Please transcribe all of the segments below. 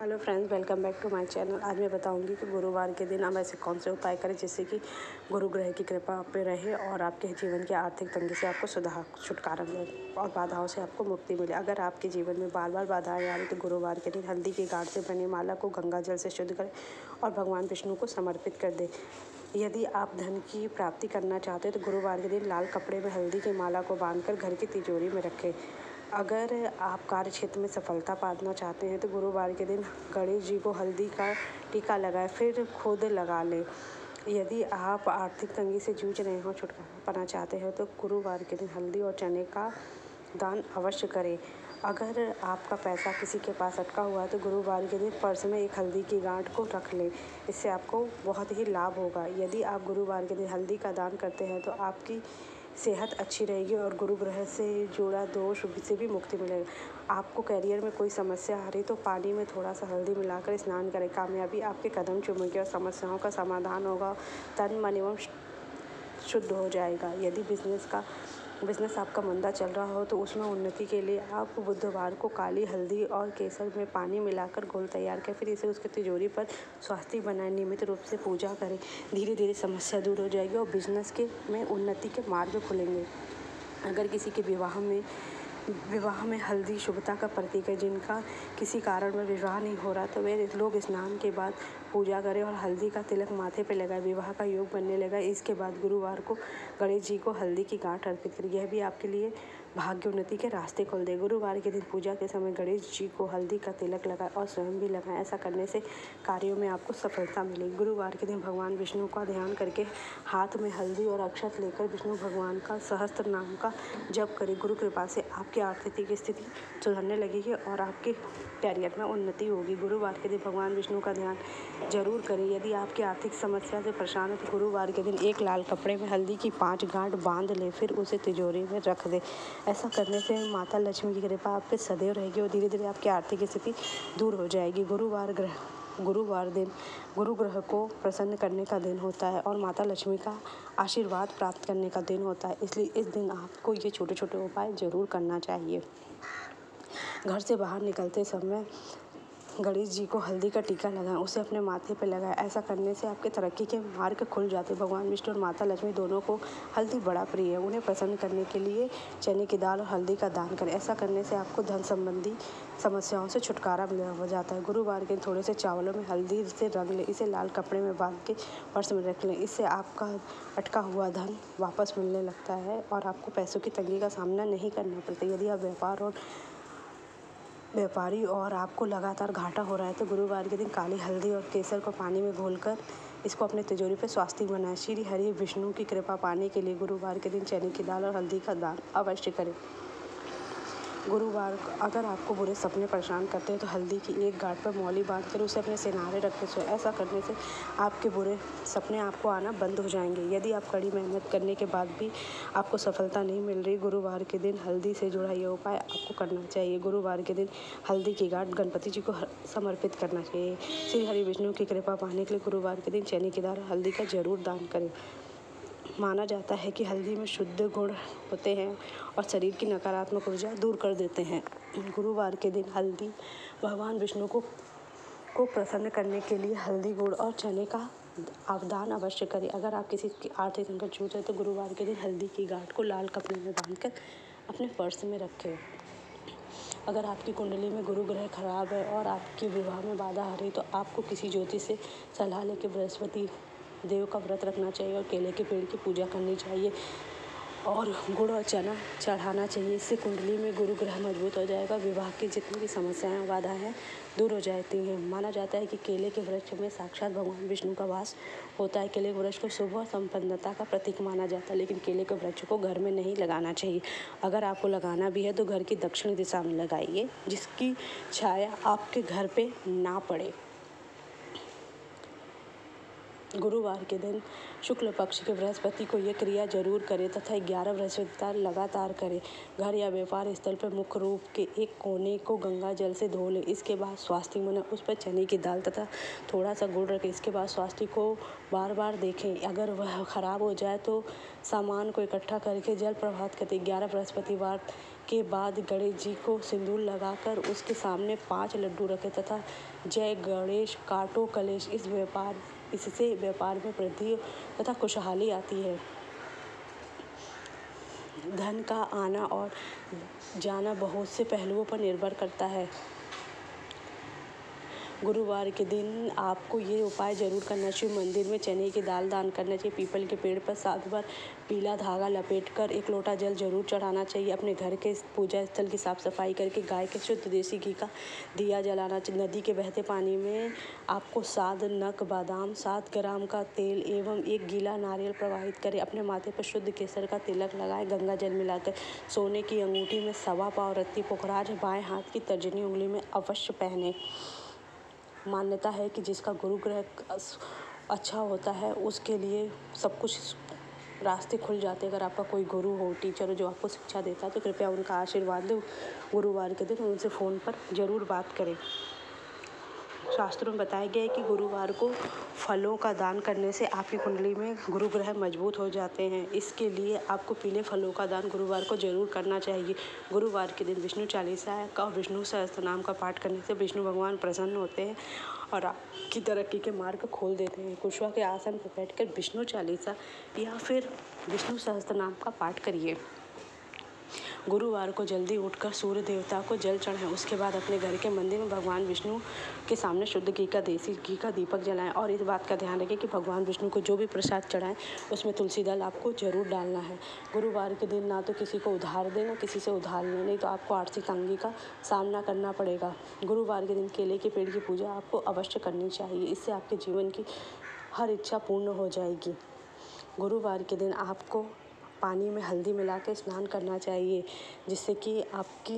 Hello friends, welcome back to my channel. आज मैं बताऊंगी कि गुरुवार के दिन हम ऐसे कौन से उपाय करें जिससे कि गुरु ग्रह की कृपा आप पे रहे और आपके जीवन की आर्थिक तंगी से आपको छुटकारा मिले और बाधाओं से आपको मुक्ति मिले। अगर आपके जीवन में बार बार बाधाएं आ रही तो गुरुवार के दिन हल्दी की गांठ से बनी माला को गंगा जल से शुद्ध करें और भगवान विष्णु को समर्पित कर दें। यदि आप धन की प्राप्ति करना चाहते हैं तो गुरुवार के दिन लाल कपड़े में हल्दी की माला को बांधकर घर की तिजोरी में रखें। अगर आप कार्य क्षेत्र में सफलता पाना चाहते हैं तो गुरुवार के दिन गणेश जी को हल्दी का टीका लगाएं, फिर खुद लगा लें। यदि आप आर्थिक तंगी से जूझ रहे हो, छुटकारा पाना चाहते हैं तो गुरुवार के दिन हल्दी और चने का दान अवश्य करें। अगर आपका पैसा किसी के पास अटका हुआ है तो गुरुवार के दिन पर्स में एक हल्दी की गांठ को रख लें, इससे आपको बहुत ही लाभ होगा। यदि आप गुरुवार के दिन हल्दी का दान करते हैं तो आपकी सेहत अच्छी रहेगी और गुरु ग्रह से जुड़ा दोष से भी मुक्ति मिलेगा। आपको करियर में कोई समस्या आ रही तो पानी में थोड़ा सा हल्दी मिलाकर स्नान करें। कामयाबी आपके कदम चूमेगी और समस्याओं का समाधान होगा। तन मन एवं शुद्ध हो जाएगा। यदि बिजनेस आपका मंदा चल रहा हो तो उसमें उन्नति के लिए आप बुधवार को काली हल्दी और केसर में पानी मिलाकर घोल तैयार करें, फिर इसे उसके तिजोरी पर स्वास्तिक बनाएं। नियमित रूप से पूजा करें, धीरे धीरे समस्या दूर हो जाएगी और बिजनेस में उन्नति के मार्ग खुलेंगे। अगर किसी के विवाह में हल्दी शुभता का प्रतीक है, जिनका किसी कारण में विवाह नहीं हो रहा तो वे लोग स्नान के बाद पूजा करें और हल्दी का तिलक माथे पे लगाए, विवाह का योग बनने लगा। इसके बाद गुरुवार को गणेश जी को हल्दी की गांठ अर्पित करें, यह भी आपके लिए भाग्य उन्नति के रास्ते खोल दे। गुरुवार के दिन पूजा के समय गणेश जी को हल्दी का तिलक लगाएं और स्वयं भी लगाएं। ऐसा करने से कार्यों में आपको सफलता मिलेगी। गुरुवार के दिन भगवान विष्णु का ध्यान करके हाथ में हल्दी और अक्षत लेकर विष्णु भगवान का सहस्त्र नाम का जप करें। गुरु कृपा से आपकी आर्थिक स्थिति सुधरने लगेगी और आपके करियर में उन्नति होगी। गुरुवार के दिन भगवान विष्णु का ध्यान जरूर करें। यदि आपकी आर्थिक समस्या से परेशान है तो गुरुवार के दिन एक लाल कपड़े में हल्दी की 5 गांठ बांध लें, फिर उसे तिजोरी में रख दें। ऐसा करने से माता लक्ष्मी की कृपा आप पे सदैव रहेगी और धीरे धीरे आपकी आर्थिक स्थिति दूर हो जाएगी। गुरुवार दिन गुरु ग्रह को प्रसन्न करने का दिन होता है और माता लक्ष्मी का आशीर्वाद प्राप्त करने का दिन होता है, इसलिए इस दिन आपको ये छोटे छोटे उपाय जरूर करना चाहिए। घर से बाहर निकलते समय गणेश जी को हल्दी का टीका लगाएं, उसे अपने माथे पर लगाएं। ऐसा करने से आपके तरक्की के मार्ग खुल जाते हैं। भगवान विष्णु और माता लक्ष्मी दोनों को हल्दी बड़ा प्रिय है। उन्हें प्रसन्न करने के लिए चने की दाल और हल्दी का दान करें। ऐसा करने से आपको धन संबंधी समस्याओं से छुटकारा मिल हो जाता है। गुरुवार के थोड़े से चावलों में हल्दी से रंग लें, इसे लाल कपड़े में बांध के पर्स में रख लें। इससे आपका अटका हुआ धन वापस मिलने लगता है और आपको पैसों की तंगी का सामना नहीं करना पड़ता। यदि आप व्यापारी और आपको लगातार घाटा हो रहा है तो गुरुवार के दिन काली हल्दी और केसर को पानी में घोलकर इसको अपने तिजोरी पर स्वास्तिक बनाएं। श्री हरि विष्णु की कृपा पाने के लिए गुरुवार के दिन चने की दाल और हल्दी का दान अवश्य करें। गुरुवार अगर आपको बुरे सपने परेशान करते हैं तो हल्दी की एक गांठ पर मौली बांधकर उसे अपने सिरहाने रखें। सो ऐसा करने से आपके बुरे सपने आपको आना बंद हो जाएंगे। यदि आप कड़ी मेहनत करने के बाद भी आपको सफलता नहीं मिल रही, गुरुवार के दिन हल्दी से जुड़ा ये उपाय आपको करना चाहिए। गुरुवार के दिन हल्दी की गांठ गणपति जी को समर्पित करना चाहिए। श्री हरि विष्णु की कृपा पाने के लिए गुरुवार के दिन चने की दाल और हल्दी का जरूर दान करें। माना जाता है कि हल्दी में शुद्ध गुण होते हैं और शरीर की नकारात्मक ऊर्जा दूर कर देते हैं। गुरुवार के दिन हल्दी भगवान विष्णु को प्रसन्न करने के लिए हल्दी, गुड़ और चने का दान अवश्य करें। अगर आप किसी की आर्थिक संकट जूझ रहे तो गुरुवार के दिन हल्दी की गांठ को लाल कपड़े में बांधकर अपने पर्स में रखें। अगर आपकी कुंडली में गुरु ग्रह खराब है और आपके विवाह में बाधा आ रही तो आपको किसी ज्योतिष से सलाह लेकर बृहस्पति देव का व्रत रखना चाहिए और केले के पेड़ की पूजा करनी चाहिए और गुड़ और चना चढ़ाना चाहिए। इससे कुंडली में गुरु ग्रह मजबूत हो जाएगा। विवाह की जितनी भी समस्याएं बाधा हैं दूर हो जाती हैं। माना जाता है कि केले के वृक्ष में साक्षात भगवान विष्णु का वास होता है। केले के वृक्ष को शुभ और संपन्नता का प्रतीक माना जाता है, लेकिन केले के वृक्ष को घर में नहीं लगाना चाहिए। अगर आपको लगाना भी है तो घर की दक्षिण दिशा में लगाइए, जिसकी छाया आपके घर पे ना पड़े। गुरुवार के दिन शुक्ल पक्ष के बृहस्पति को यह क्रिया जरूर करें तथा 11 बृहस्पतिवार लगातार करें। घर या व्यापार स्थल पर मुख्य रूप के एक कोने को गंगा जल से धो लें। इसके बाद स्वास्तिक बनाएं, उस पर चने की दाल तथा थोड़ा सा गुड़ रखें। इसके बाद स्वास्तिक को बार बार देखें। अगर वह खराब हो जाए तो सामान को इकट्ठा करके जल प्रवाहित करें। 11 बृहस्पतिवार के बाद गणेश जी को सिंदूर लगाकर उसके सामने 5 लड्डू रखें तथा जय गणेश काटो कलेश इससे व्यापार में वृद्धि तथा खुशहाली आती है। धन का आना और जाना बहुत से पहलुओं पर निर्भर करता है। गुरुवार के दिन आपको ये उपाय ज़रूर करना चाहिए। मंदिर में चने की दाल दान करना चाहिए। पीपल के पेड़ पर 7 बार पीला धागा लपेटकर 1 लोटा जल जरूर चढ़ाना चाहिए। अपने घर के पूजा स्थल की साफ सफाई करके गाय के शुद्ध देसी घी का दिया जलाना चाहिए। नदी के बहते पानी में आपको 7 नग बादाम, 7 ग्राम का तेल एवं 1 गीला नारियल प्रवाहित करें। अपने माथे पर शुद्ध केसर का तिलक लगाएं। गंगा जल मिलाकर सोने की अंगूठी में 1.25 पाव रत्ती पुखराज बाएं हाथ की तर्जनी उंगली में अवश्य पहने। मान्यता है कि जिसका गुरु ग्रह अच्छा होता है उसके लिए सब कुछ रास्ते खुल जाते हैं। अगर आपका कोई गुरु हो, टीचर हो जो आपको शिक्षा देता है तो कृपया उनका आशीर्वाद लें। गुरुवार के दिन उनसे फ़ोन पर ज़रूर बात करें। शास्त्रों में बताया गया है कि गुरुवार को फलों का दान करने से आपकी कुंडली में गुरु ग्रह मजबूत हो जाते हैं। इसके लिए आपको पीले फलों का दान गुरुवार को जरूर करना चाहिए। गुरुवार के दिन विष्णु चालीसा का और विष्णु सहस्त्रनाम का पाठ करने से विष्णु भगवान प्रसन्न होते हैं और आपकी तरक्की के मार्ग खोल देते हैं। कुशवा के आसन पर बैठकर विष्णु चालीसा या फिर विष्णु सहस्त्रनाम का पाठ करिए। गुरुवार को जल्दी उठकर सूर्य देवता को जल चढ़ाएं। उसके बाद अपने घर के मंदिर में भगवान विष्णु के सामने शुद्ध घी का देसी घी का दीपक जलाएं और इस बात का ध्यान रखें कि भगवान विष्णु को जो भी प्रसाद चढ़ाएं उसमें तुलसी दल आपको जरूर डालना है। गुरुवार के दिन ना तो किसी को उधार देना, किसी से उधार लेना, नहीं तो आपको आर्थिक तंगी का सामना करना पड़ेगा। गुरुवार के दिन केले के पेड़ की पूजा आपको अवश्य करनी चाहिए। इससे आपके जीवन की हर इच्छा पूर्ण हो जाएगी। गुरुवार के दिन आपको पानी में हल्दी मिला के स्नान करना चाहिए जिससे कि आपकी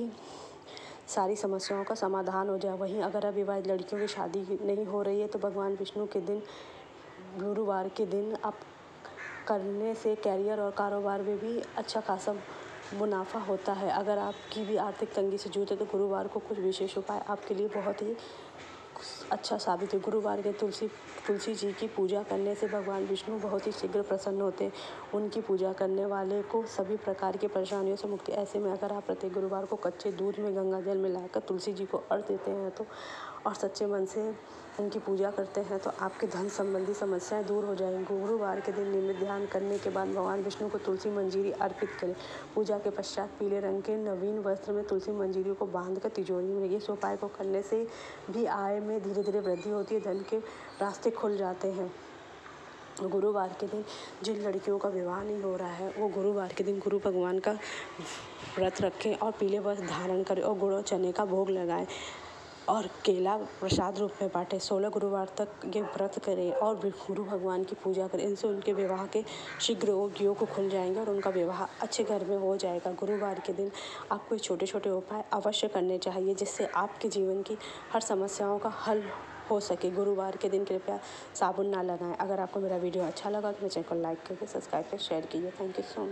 सारी समस्याओं का समाधान हो जाए। वहीं अगर अविवाहित लड़कियों की शादी नहीं हो रही है तो भगवान विष्णु के दिन गुरुवार के दिन आप करने से कैरियर और कारोबार में भी अच्छा खासा मुनाफा होता है। अगर आपकी भी आर्थिक तंगी से जूझे तो गुरुवार को कुछ विशेष उपाय आपके लिए बहुत ही अच्छा साबित है। गुरुवार के तुलसी जी की पूजा करने से भगवान विष्णु बहुत ही शीघ्र प्रसन्न होते हैं। उनकी पूजा करने वाले को सभी प्रकार की परेशानियों से मुक्ति। ऐसे में अगर आप प्रत्येक गुरुवार को कच्चे दूध में गंगा जल मिलाकर तुलसी जी को अर्घ्य देते हैं तो और सच्चे मन से उनकी पूजा करते हैं तो आपके धन संबंधी समस्याएं दूर हो जाएंगी। गुरुवार के दिन नियमित ध्यान करने के बाद भगवान विष्णु को तुलसी मंजीरी अर्पित करें। पूजा के पश्चात पीले रंग के नवीन वस्त्र में तुलसी मंजीरी को बांधकर तिजोरी में रखिए। इस उपाय को करने से भी आय में धीरे धीरे वृद्धि होती है, धन के रास्ते खुल जाते हैं। गुरुवार के दिन जिन लड़कियों का विवाह नहीं हो रहा है वो गुरुवार के दिन गुरु भगवान का व्रत रखें और पीले वस्त्र धारण करें और गुड़ और चने का भोग लगाएं और केला प्रसाद रूप में बांटें। 16 गुरुवार तक ये व्रत करें और गुरु भगवान की पूजा करें। इनसे उनके विवाह के शीघ्र योग खुल जाएंगे और उनका विवाह अच्छे घर में हो जाएगा। गुरुवार के दिन आपको छोटे छोटे उपाय अवश्य करने चाहिए जिससे आपके जीवन की हर समस्याओं का हल हो सके। गुरुवार के दिन कृपया साबुन ना लगाएं। अगर आपको मेरा वीडियो अच्छा लगा तो मेरे चैनल को लाइक करके सब्सक्राइब कर शेयर कीजिए। Thank you so much.